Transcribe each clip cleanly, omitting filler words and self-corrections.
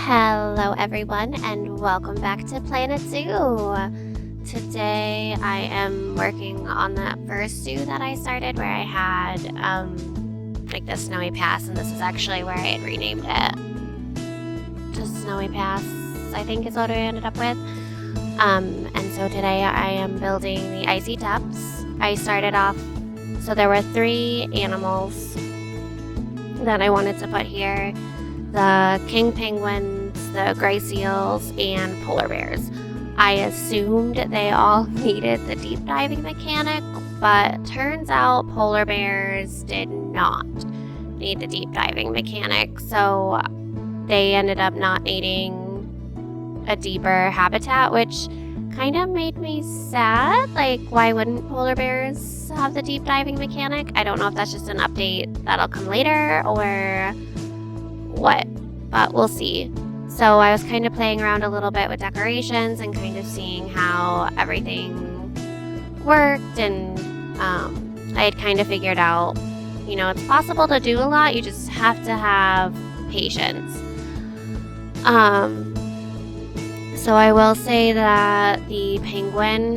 Hello everyone and welcome back to Planet Zoo. Today I am working on that first zoo that I started where I had like the Snowy Pass, and this is actually where I had renamed it to Snowy Pass, I think is what I ended up with. And so today I am building the Icy Depths. I started off, so there were 3 animals that I wanted to put here. The king penguins, the gray seals, and polar bears. I assumed they all needed the deep diving mechanic, but turns out polar bears did not need the deep diving mechanic, so they ended up not needing a deeper habitat, which kind of made me sad. Like, why wouldn't polar bears have the deep diving mechanic? I don't know if that's just an update that'll come later or what, but we'll see. So I was kind of playing around a little bit with decorations and kind of seeing how everything worked, and I had kind of figured out, it's possible to do a lot, you just have to have patience. So I will say that the penguin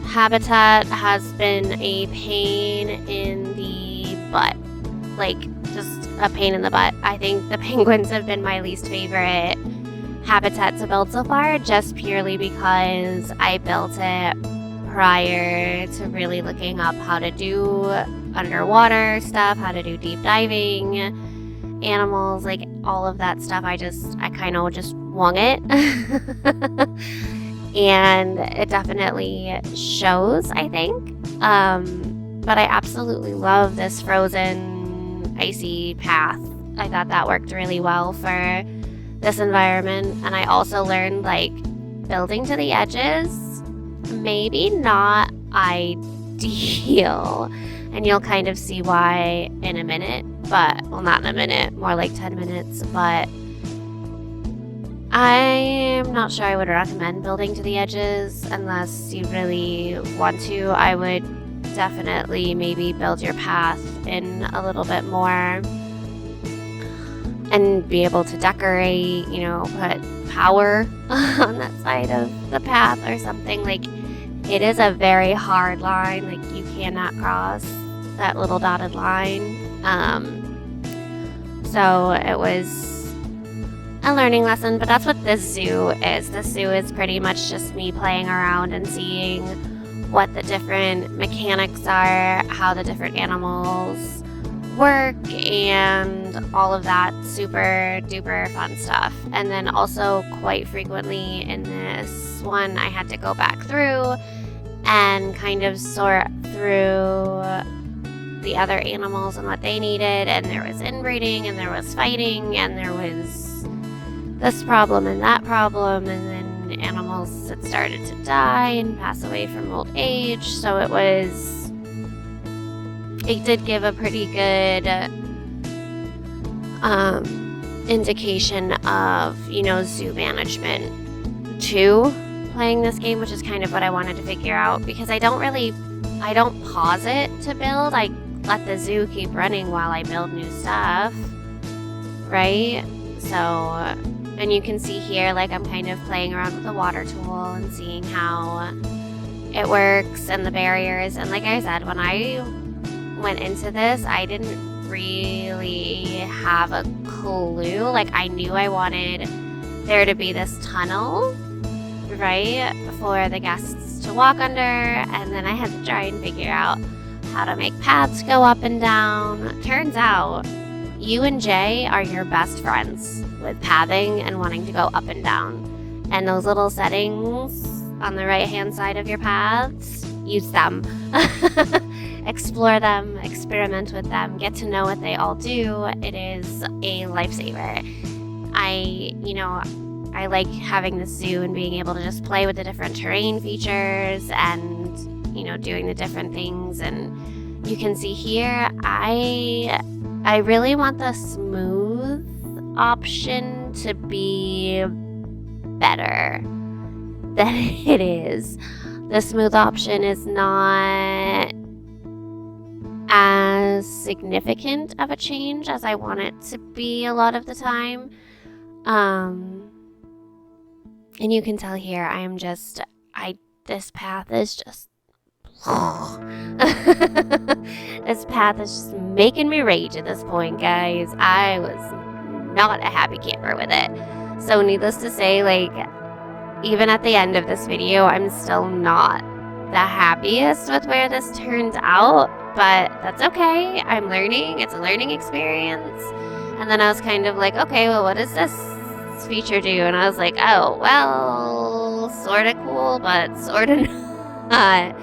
habitat has been a pain in the butt, like just a pain in the butt. I think the penguins have been my least favorite habitat to build so far, just purely because I built it prior to really looking up how to do underwater stuff, how to do deep diving animals, like all of that stuff. I kind of just wung it. And it definitely shows, I think. But I absolutely love this frozen icy path. I thought that worked really well for this environment. And I also learned, like, building to the edges, maybe not ideal. And you'll kind of see why in a minute, but, well, not in a minute, more like 10 minutes, but I'm not sure I would recommend building to the edges unless you really want to. I would definitely maybe build your path in a little bit more and be able to decorate, put power on that side of the path or something. Like, it is a very hard line, like you cannot cross that little dotted line. So it was a learning lesson, but that's what this zoo is. This zoo is pretty much just me playing around and seeing what the different mechanics are, how the different animals work, and all of that super duper fun stuff. And then also quite frequently in this one, I had to go back through and kind of sort through the other animals and what they needed, and there was inbreeding, and there was fighting, and there was this problem and that problem, and then animals that started to die and pass away from old age. So it did give a pretty good indication of, zoo management too, playing this game, which is kind of what I wanted to figure out, because I don't pause it to build. I let the zoo keep running while I build new stuff, right? So, and you can see here, like, I'm kind of playing around with the water tool and seeing how it works and the barriers. And like I said, when I went into this, I didn't really have a clue. Like, I knew I wanted there to be this tunnel, right, for the guests to walk under, and then I had to try and figure out how to make paths go up and down. Turns out you and Jay are your best friends with pathing and wanting to go up and down. And those little settings on the right hand side of your paths, use them. Explore them, experiment with them, get to know what they all do. It is a lifesaver. I like having the zoo and being able to just play with the different terrain features and, doing the different things. And you can see here, I really want the smooth option to be better than it is. The smooth option is not as significant of a change as I want it to be a lot of the time. And you can tell here this path is just this path is just making me rage at this point, guys. I was not a happy camper with it. So needless to say, like, even at the end of this video, I'm still not the happiest with where this turned out, but that's okay. I'm learning. It's a learning experience. And then I was kind of like, okay, well, what does this feature do? And I was like, oh, well, sort of cool, but sort of not.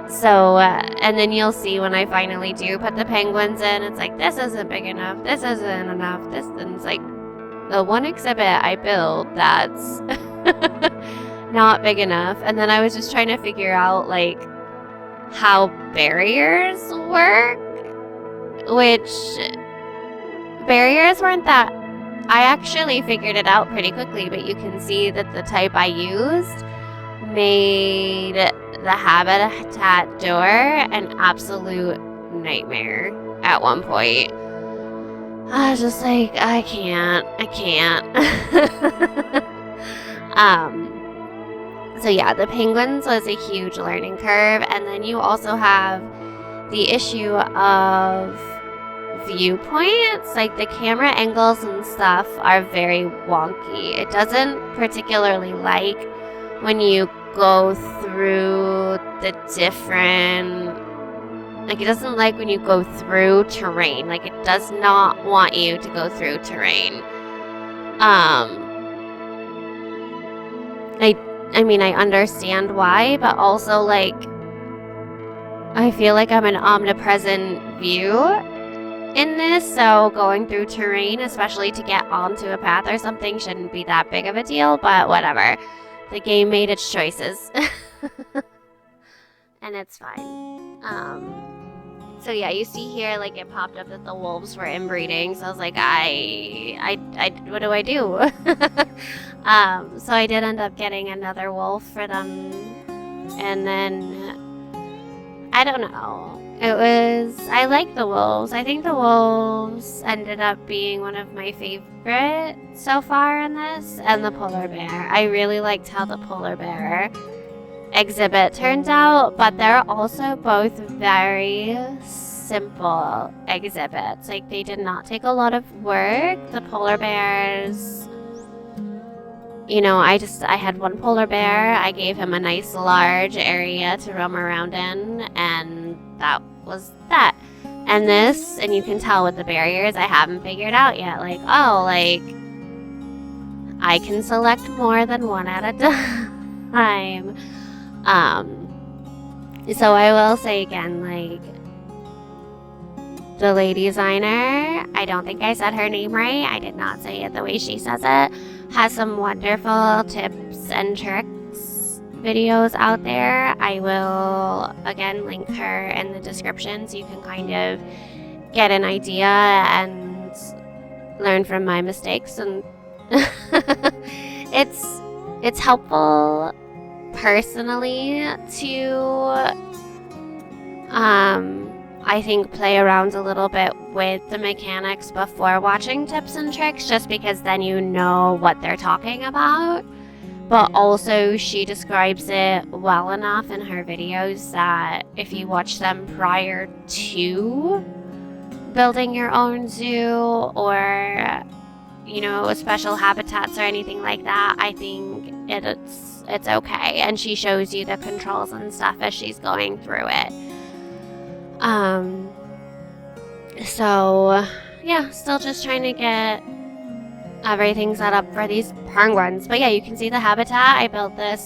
So, and then you'll see when I finally do put the penguins in, it's like, this isn't big enough, this isn't enough, and it's like, the one exhibit I built that's not big enough. And then I was just trying to figure out, like, how barriers work, which barriers weren't that, I actually figured it out pretty quickly, but you can see that the type I used made the habitat door an absolute nightmare at one point. I was just like, I can't. So yeah, the penguins was a huge learning curve, and then you also have the issue of viewpoints. Like, the camera angles and stuff are very wonky. It doesn't particularly like when you go through the different, like, it doesn't like when you go through terrain. Like, it does not want you to go through terrain. I mean, I understand why, but also, like, I feel like I'm an omnipresent view in this, so going through terrain, especially to get onto a path or something, shouldn't be that big of a deal, but whatever. The game made its choices. And it's fine. So yeah, you see here, like, it popped up that the wolves were inbreeding, so I was like, what do I do? So I did end up getting another wolf for them, and then, I don't know. I like the wolves. I think the wolves ended up being one of my favorite so far in this, and the polar bear. I really liked how the polar bear exhibit turned out, but they're also both very simple exhibits. Like, they did not take a lot of work. The polar bears, you know, I had one polar bear. I gave him a nice large area to roam around in, and that was that. And this, and you can tell with the barriers, I haven't figured out yet. Like, oh, like, I can select more than one at a time. So I will say again, like, DeLadysigner, I don't think I said her name right. I did not say it the way she says it. Has some wonderful tips and tricks videos out there. I will, again, link her in the description so you can kind of get an idea and learn from my mistakes. And it's helpful personally to I think play around a little bit with the mechanics before watching tips and tricks, just because then you know what they're talking about. But also, she describes it well enough in her videos that if you watch them prior to building your own zoo or, you know, special habitats or anything like that, I think it's okay. And she shows you the controls and stuff as she's going through it. So yeah, still just trying to get everything set up for these penguins. But yeah, you can see the habitat. I built the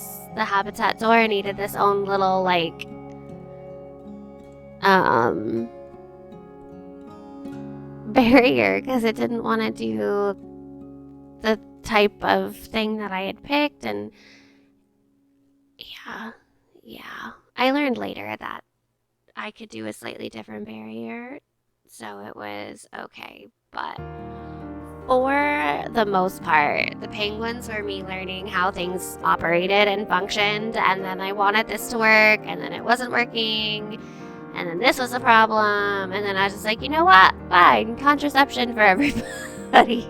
habitat door, needed this own little, like, barrier because it didn't want to do the type of thing that I had picked. And yeah, I learned later that I could do a slightly different barrier, so it was okay. But for the most part, the penguins were me learning how things operated and functioned, and then I wanted this to work, and then it wasn't working, and then this was a problem, and then I was just like, you know what? Fine, contraception for everybody.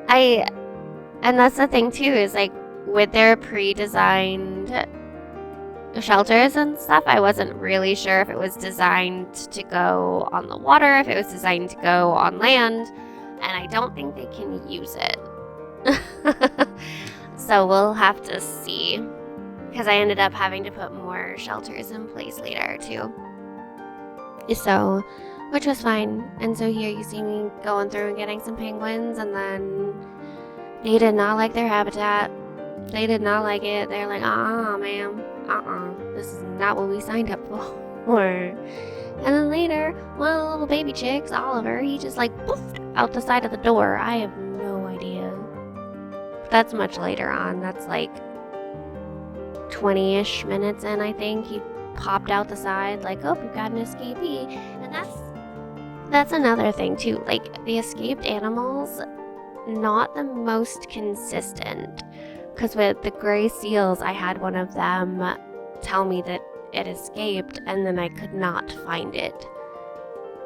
And that's the thing too, is like with their pre-designed shelters and stuff, I wasn't really sure if it was designed to go on the water, if it was designed to go on land, and I don't think they can use it. So we'll have to see, because I ended up having to put more shelters in place later too. So, which was fine. And so here you see me going through and getting some penguins, and then they did not like their habitat. They did not like it. They're like, ma'am, this is not what we signed up for. And then later, one of the little baby chicks, Oliver, he just like poofed out the side of the door. I have no idea. That's much later on. That's like 20-ish minutes in, I think. He popped out the side like, oh, you've got an escapee. And that's another thing too. Like, the escaped animals, not the most consistent. Because with the gray seals, I had one of them tell me that it escaped, and then I could not find it.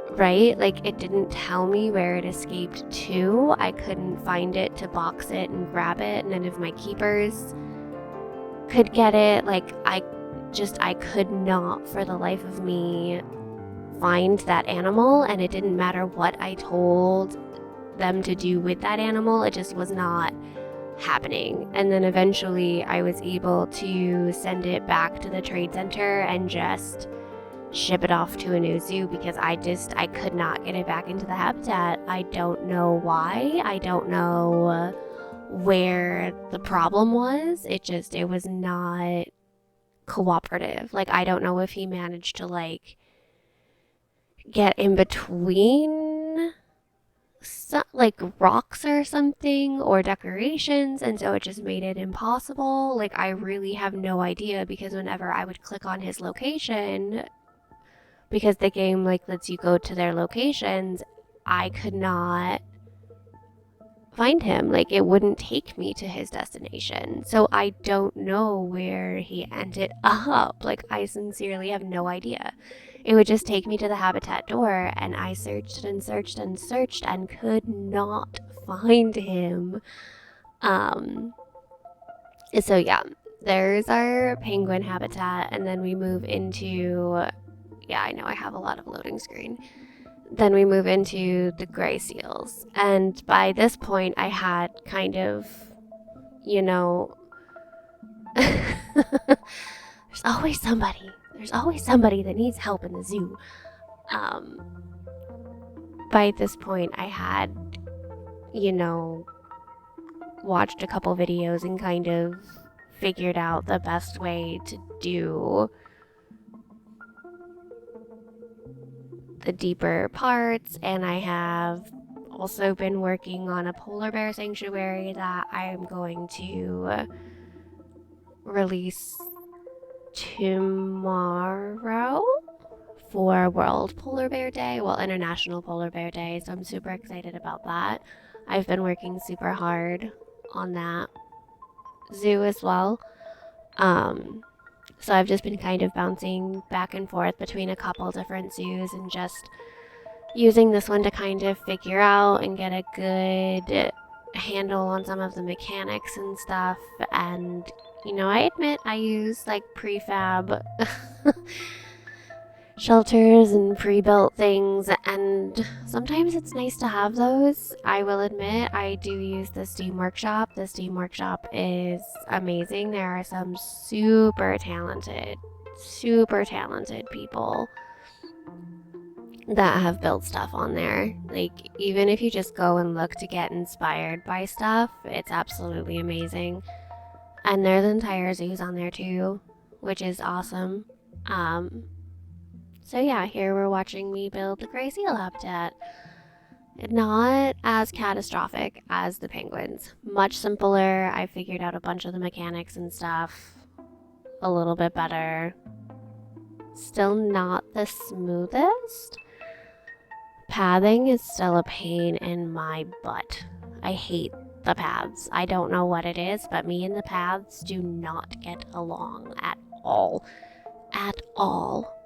Right? Like, it didn't tell me where it escaped to. I couldn't find it to box it and grab it. None of my keepers could get it. Like, I could not, for the life of me, find that animal, and it didn't matter what I told them to do with that animal. It just was not happening. And then eventually I was able to send it back to the trade center and just ship it off to a new zoo, because I could not get it back into the habitat. I don't know why. I don't know where the problem was. It was not cooperative. Like, I don't know if he managed to like get in between like rocks or something, or decorations, and so it just made it impossible. Like, I really have no idea, because whenever I would click on his location, because the game like lets you go to their locations, I could not find him. Like, it wouldn't take me to his destination. So I don't know where he ended up. Like, I sincerely have no idea. It would just take me to the habitat door, and I searched and searched and searched and could not find him. So yeah, there's our penguin habitat, and then we move into, yeah, I know I have a lot of loading screen. Then we move into the gray seals. And by this point, I had kind of, there's always somebody. There's always somebody that needs help in the zoo. By this point, I had, watched a couple videos and kind of figured out the best way to do the deeper parts, and I have also been working on a polar bear sanctuary that I'm going to release tomorrow for World Polar Bear Day, well, International Polar Bear Day, so I'm super excited about that. I've been working super hard on that zoo as well. So I've just been kind of bouncing back and forth between a couple different zoos and just using this one to kind of figure out and get a good handle on some of the mechanics and stuff. And, I admit I use like prefab shelters and pre-built things, and sometimes it's nice to have those. I will admit I do use the Steam Workshop. The Steam Workshop is amazing. There are some super talented people that have built stuff on there. Like, even if you just go and look to get inspired by stuff, it's absolutely amazing. And there's entire zoos on there too, which is awesome. So yeah, here we're watching me build the gray seal habitat. Not as catastrophic as the penguins. Much simpler. I figured out a bunch of the mechanics and stuff a little bit better. Still not the smoothest. Pathing is still a pain in my butt. I hate the paths. I don't know what it is, but me and the paths do not get along at all. At all.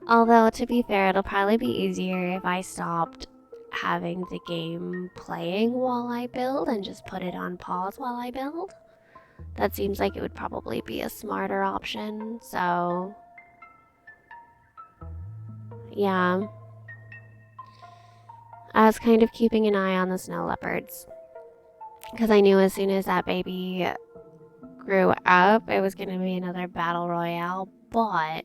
Although, to be fair, it'll probably be easier if I stopped having the game playing while I build and just put it on pause while I build. That seems like it would probably be a smarter option, so yeah. I was kind of keeping an eye on the snow leopards because I knew as soon as that baby grew up, it was going to be another battle royale, but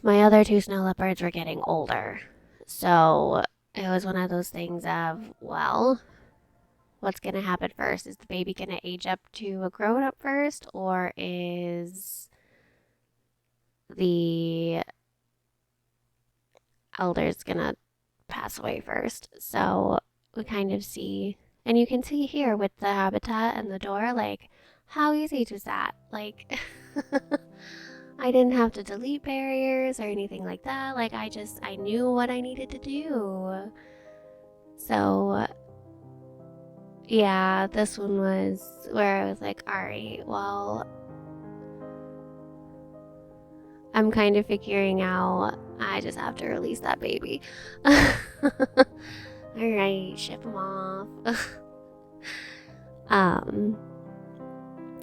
my other 2 snow leopards were getting older. So it was one of those things of, well, what's going to happen first? Is the baby going to age up to a grown-up first, or is the elder's going to pass away first? So we kind of see, and you can see here with the habitat and the door, like, how easy was that? Like, I didn't have to delete barriers or anything like that. Like, I knew what I needed to do. So, yeah, this one was where I was like, alright, well, I'm kind of figuring out I just have to release that baby. Alright, ship him off.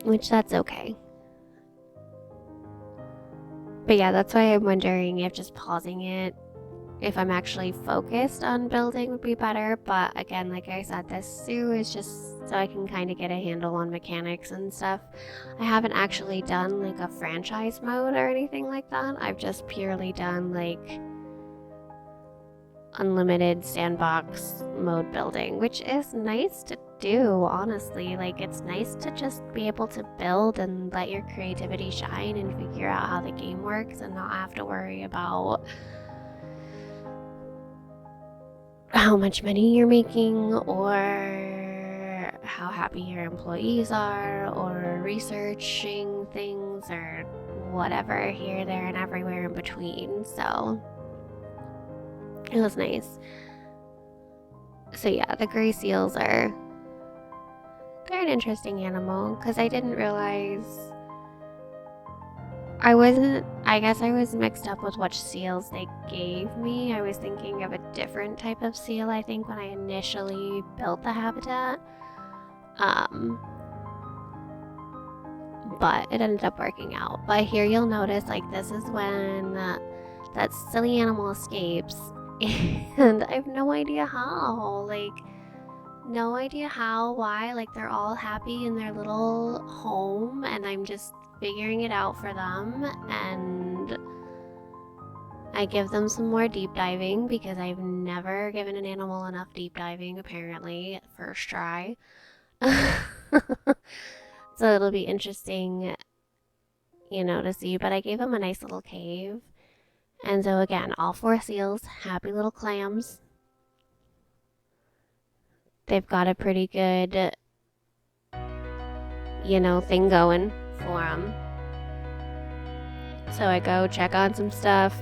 Which that's okay. But yeah, that's why I'm wondering if just pausing it, if I'm actually focused on building, would be better. But again, like I said, this zoo is just so I can kind of get a handle on mechanics and stuff. I haven't actually done like a franchise mode or anything like that. I've just purely done like unlimited sandbox mode building, which is nice to do, honestly. Like, it's nice to just be able to build and let your creativity shine and figure out how the game works and not have to worry about how much money you're making or how happy your employees are or researching things or whatever here, there, and everywhere in between. So it was nice. So yeah, the gray seals they're an interesting animal because I didn't realize, I guess I was mixed up with which seals they gave me. I was thinking of a different type of seal, I think, when I initially built the habitat. But it ended up working out. But here you'll notice, like, this is when that silly animal escapes. And I have no idea how. Like, no idea how, why. Like, they're all happy in their little home, and I'm just figuring it out for them. And I give them some more deep diving because I've never given an animal enough deep diving, apparently, first try. So it'll be interesting, you know, to see. But I gave them a nice little cave. And so again, all 4 seals, happy little clams. They've got a pretty good, you know, thing going for them. So I go check on some stuff.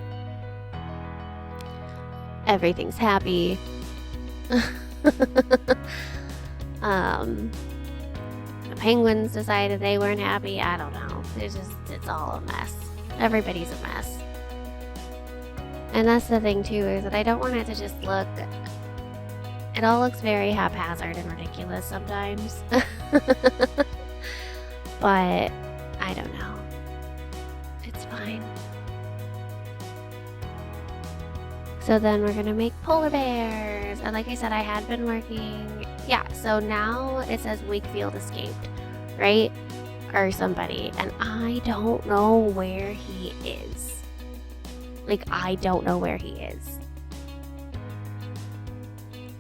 Everything's happy. The penguins decided they weren't happy. I don't know. It's all a mess. Everybody's a mess. And that's the thing too, is that I don't want it to just look, it all looks very haphazard and ridiculous sometimes. But I don't know. It's fine. So then we're gonna make polar bears. And like I said, I had been working, yeah, so now it says Wakefield escaped, right? Or somebody. And I don't know where he is. Like, I don't know where he is.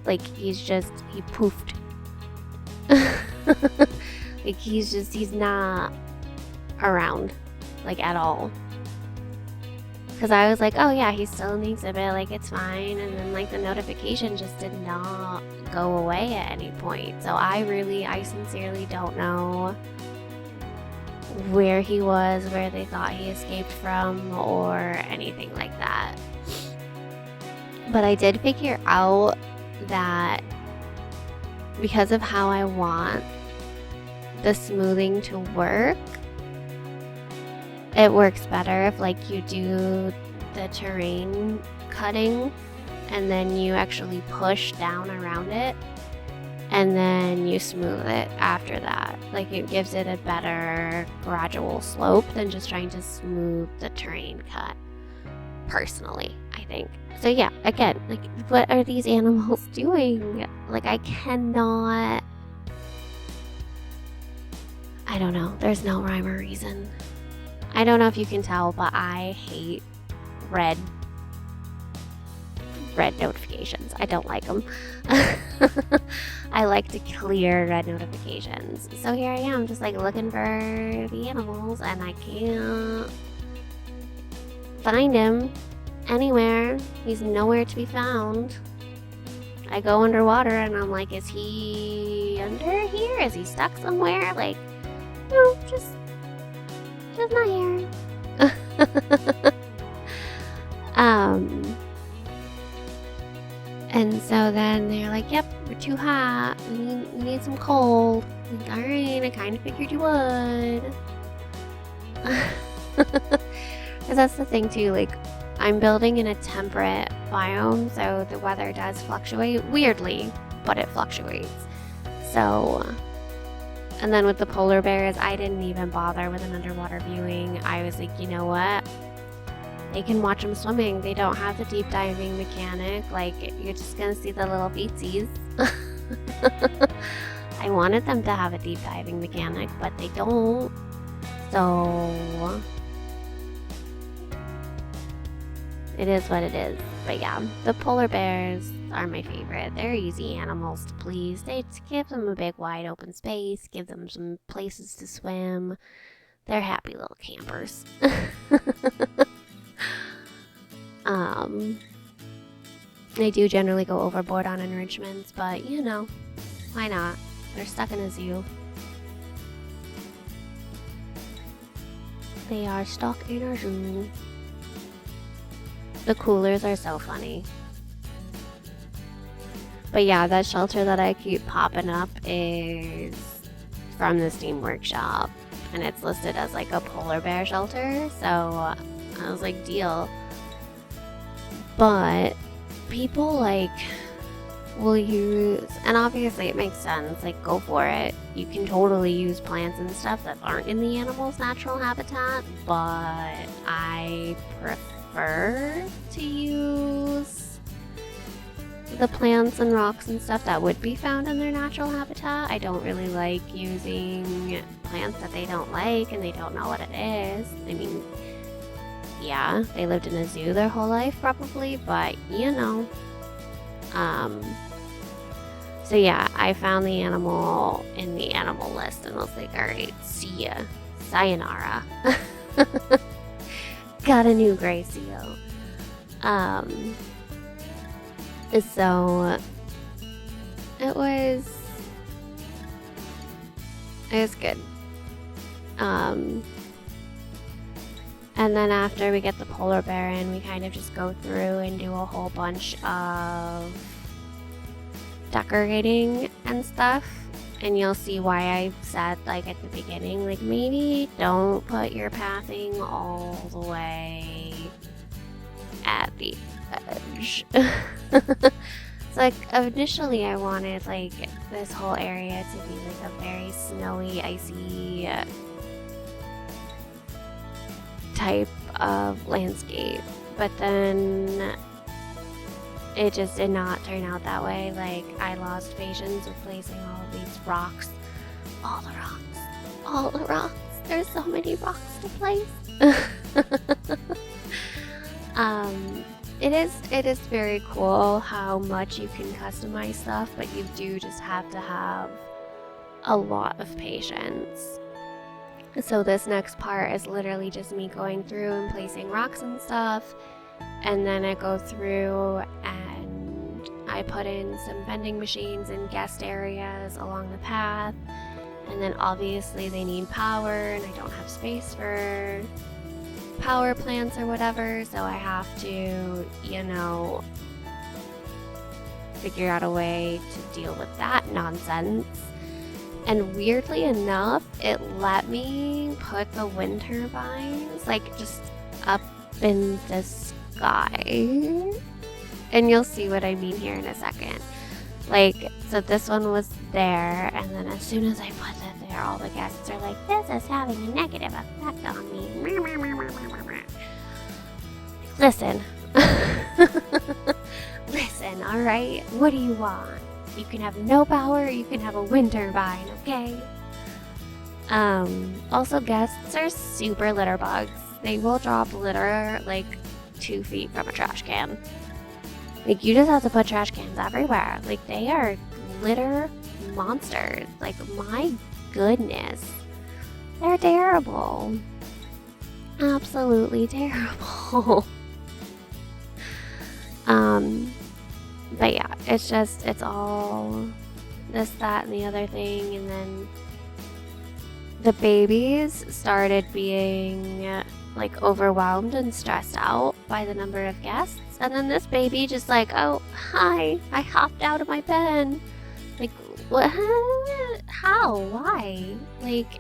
Like, he poofed. Like, he's not around, like, at all. Because I was like, oh yeah, he's still in the exhibit, like, it's fine. And then, like, the notification just did not go away at any point. So I sincerely don't know where he was, where they thought he escaped from, or anything like that. But I did figure out that because of how I want the smoothing to work, it works better if, like, you do the terrain cutting and then you actually push down around it, and then you smooth it after that. Like, it gives it a better gradual slope than just trying to smooth the terrain cut, personally, I think. So yeah, again, like, what are these animals doing? Like, I cannot... I don't know. There's no rhyme or reason. I don't know if you can tell, but I hate red notifications. I don't like them. I like to clear red notifications. So here I am, just like looking for the animals, and I can't find him anywhere. He's nowhere to be found. I go underwater and I'm like, is he under here? Is he stuck somewhere? Like, no, just not here. And so then they're like, yep, we're too hot. We need some cold. Like, all right, I kind of figured you would. Because that's the thing too, like, I'm building in a temperate biome, so the weather does fluctuate weirdly, but it fluctuates. So, and then with the polar bears, I didn't even bother with an underwater viewing. I was like, you know what? They can watch them swimming. They don't have the deep diving mechanic. Like, you're just gonna see the little feetsies. I wanted them to have a deep diving mechanic, but they don't. So it is what it is. But yeah, the polar bears are my favorite. They're easy animals to please. They just give them a big wide open space, give them some places to swim. They're happy little campers. They do generally go overboard on enrichments, but you know, why not? They're stuck in a zoo. They are stuck in a zoo. The coolers are so funny. But yeah, that shelter that I keep popping up is from the Steam Workshop, and it's listed as like a polar bear shelter, so I was like, deal. But people like will use, and obviously it makes sense, like, go for it. You can totally use plants and stuff that aren't in the animal's natural habitat, but I prefer to use the plants and rocks and stuff that would be found in their natural habitat. I don't really like using plants that they don't like and they don't know what it is. I mean, yeah, they lived in a zoo their whole life probably, but you know. So yeah, I found the animal in the animal list and I was like, alright, see ya. Sayonara. Got a new gray seal. So it was good. And then after we get the polar bear in, we kind of just go through and do a whole bunch of decorating and stuff. And you'll see why I said, like, at the beginning, like, maybe don't put your pathing all the way at the edge. It's like, initially I wanted, like, this whole area to be, like, a very snowy, icy type of landscape, but then it just did not turn out that way. Like, I lost patience with placing all of these rocks. All the rocks. There's so many rocks to place. It is very cool how much you can customize stuff, but you do just have to have a lot of patience. So this next part is literally just me going through and placing rocks and stuff, and then I go through and I put in some vending machines in guest areas along the path, and then obviously they need power and I don't have space for power plants or whatever, so I have to, you know, figure out a way to deal with that nonsense. And weirdly enough, it let me put the wind turbines, like, just up in the sky. and you'll see what I mean here in a second. Like, so this one was there, and then as soon as I put it there, all the guests are like, this is having a negative effect on me. Listen. Listen, alright? What do you want? You can have no power, you can have a wind turbine, okay? Also, guests are super litter bugs. They will drop litter, like, 2 feet from a trash can. Like, you just have to put trash cans everywhere. Like, they are litter monsters. Like, my goodness. They're terrible. Absolutely terrible. But yeah, it's all this, that, and the other thing. And then the babies started being, like, overwhelmed and stressed out by the number of guests. And then this baby just like, oh, hi, I hopped out of my bed. Like, what? How? Why? Like,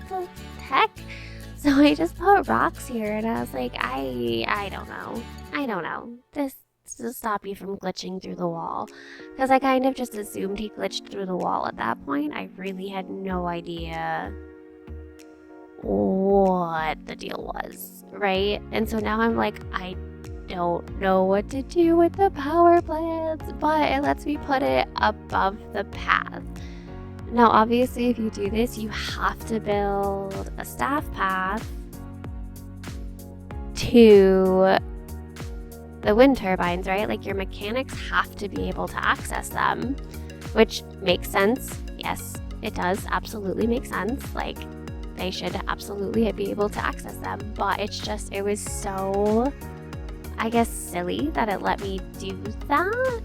what the heck? So I just put rocks here, and I was like, I don't know. This to stop you from glitching through the wall. Because I kind of just assumed he glitched through the wall at that point. I really had no idea what the deal was, right? And so now I'm like, I don't know what to do with the power plants, but it lets me put it above the path. Now, obviously, if you do this, you have to build a staff path to the wind turbines, right? Like, your mechanics have to be able to access them, which makes sense. Yes, it does absolutely make sense. Like, they should absolutely be able to access them, but it's just, it was so, I guess, silly that it let me do that.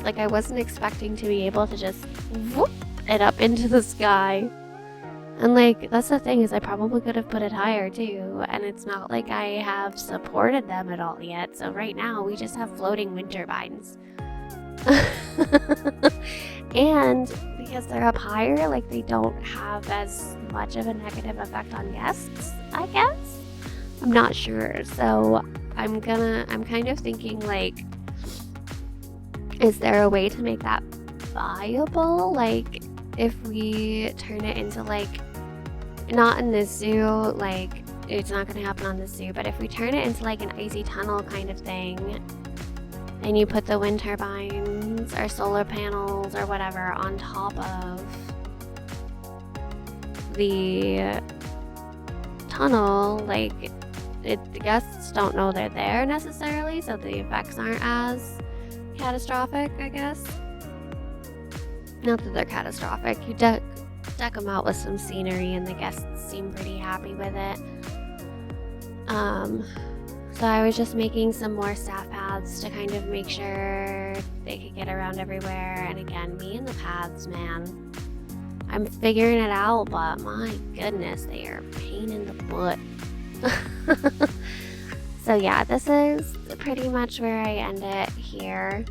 Like, I wasn't expecting to be able to just whoop it up into the sky. And, like, that's the thing, is I probably could have put it higher too, and it's not like I have supported them at all yet. So right now we just have floating wind turbines. And because they're up higher, like, they don't have as much of a negative effect on guests, I guess. I'm not sure. So I'm kind of thinking, like, is there a way to make that viable? Like, if we turn it into, like, not in the zoo, like, it's not going to happen on the zoo, but if we turn it into, like, an icy tunnel kind of thing, and you put the wind turbines or solar panels or whatever on top of the tunnel, like, the guests don't know they're there necessarily, so the effects aren't as catastrophic, I guess. Not that they're catastrophic. You deck them out with some scenery, and the guests seem pretty happy with it. So I was just making some more staff paths to kind of make sure they could get around everywhere. And again, me and the paths, man, I'm figuring it out, but my goodness, they are a pain in the butt. So yeah, this is pretty much where I end it here.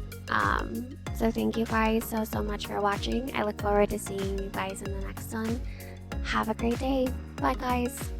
So thank you guys so much for watching. I look forward to seeing you guys in the next one. Have a great day. Bye, guys.